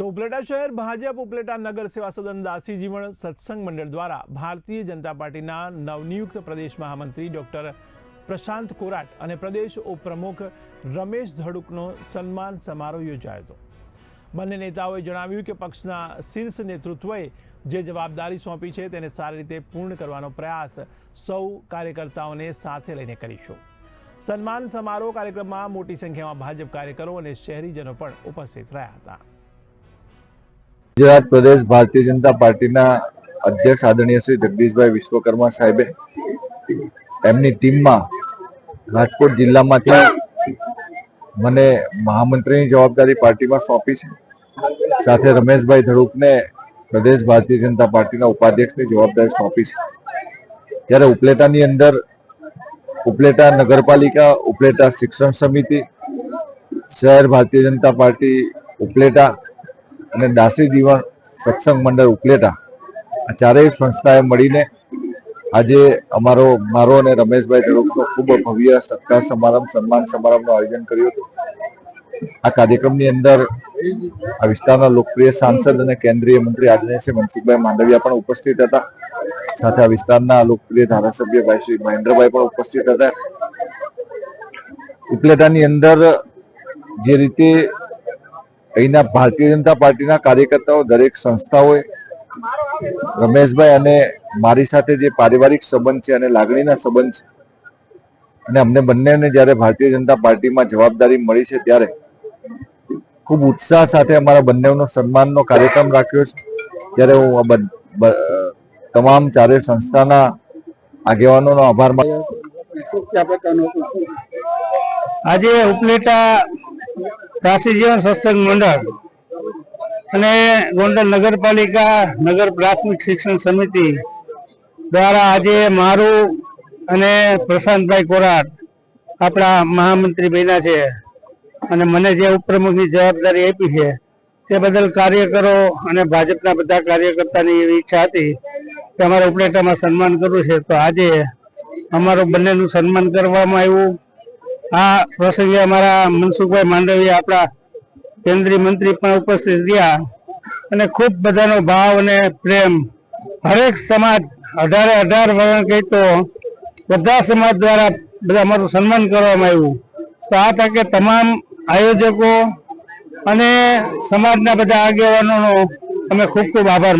तो ઉપલેટા શહેર ભાજપ ઉપલેટા નગર સેવા સદન દાસી જીવન સત્સંગ મંડળ દ્વારા ભારતીય જનતા પાર્ટીના નવનિયુક્ત પ્રદેશ મહામંત્રી ડોક્ટર પ્રશાંત કોરાટ અને પ્રદેશ ઉપપ્રમુખ રમેશ ધડુકનો સન્માન સમારોહ યોજાયો હતો। બંને નેતાઓએ જણાવ્યું કે પક્ષના શીર્ષ નેતૃત્વએ જે જવાબદારી સોંપી છે તેને સારી રીતે પૂર્ણ કરવાનો પ્રયાસ સૌ કાર્યકર્તાઓને સાથે લઈને કરીશું। સન્માન સમારોહ કાર્યક્રમમાં મોટી સંખ્યામાં ભાજપ કાર્યકરો અને શહેરીજનો પણ ઉપસ્થિત રહ્યા હતા। गुजरात प्रदेश भारतीय जनता पार्टी अध्यक्ष आदरणीय श्री जगदीशभाई विश्वकर्मा साहेबे एमनी टीम में राजकोट जिला में मने महामंत्री जवाबदारी पार्टी में सौंपी है। साथ रमेश भाई धड़ुक ने प्रदेश भारतीय जनता पार्टी उपाध्यक्ष की जवाबदारी सौंपी है। त्यारे उपलेटा अंदर उपलेटा नगरपालिका, उपलेटा शिक्षण समिति, शहर भारतीय जनता पार्टी उपलेटा અને દાસી જીવન સત્સંગ મંડળ ઉપલેટા આ ચારેય સંસ્થાએ મળીને આજે મારો અને રમેશભાઈ ધડુકનો ખૂબ ભવ્ય સત્કાર સમારંભ સન્માન સમારંભનું આયોજન કર્યું હતું। આ કાર્યક્રમની અંદર આ વિસ્તારના લોકપ્રિય સાંસદ અને કેન્દ્રીય મંત્રી આદરણીય શ્રી મનસુખભાઈ માંડવિયા પણ ઉપસ્થિત હતા। સાથે આ વિસ્તારના લોકપ્રિય ધારાસભ્ય ભાઈ શ્રી મહેન્દ્રભાઈ પણ ઉપસ્થિત હતા। ઉપલેટાની અંદર જે રીતે અહીંના ભારતીય जनता पार्टी कार्यकर्ताओं दरेक संस्थाओं रमेशभाई अने मारी साथे जे पारिवारिक संबंध है लागणीना संबंध है अने अमने बंनेने ज्यारे भारतीय जनता पार्टी में जवाबदारी मळी छे त्यारे खूब उत्साह साथे अमारा बंनेनो सन्माननो कार्यक्रम राख्यो छे। त्यारे हूँ तमाम चारे संस्थाना आगेवानोनो आभार मानु। आज उपलेटा दासी जीवन सत्संग मंडल અને ગોંડલ નગરપાલિકા નગર પ્રાથમિક શિક્ષણ સમિતિ દ્વારા આજે મારું અને પ્રશાંતભાઈ કોરાટ આપણા મહામંત્રી બન્યા છે અને મને જે ઉપપ્રમુખની જવાબદારી આપી છે તે બદલ કાર્યકરો અને ભાજપના બધા કાર્યકર્તાની એવી ઈચ્છા હતી કે અમારે ઉપલેટામાં સન્માન કરવું છે। તો આજે અમારું બંનેનું સન્માન કરવામાં આવ્યું। આ પ્રસંગે અમારા મનસુખભાઈ માંડવિયા આપણા केंद्रीय मंत्री पण उपस्थित रहा અને खूब बधानो भाव અને प्रेम हरेक समाज 18 वर्ण कही तो बधा समाज द्वारा बधा अमारू सन्मान करवामां आव्युं। तो आ तके तमाम आयोजकों અને સમાજના બધા આગેવાનોનો અમે ખૂબ ખૂબ આભાર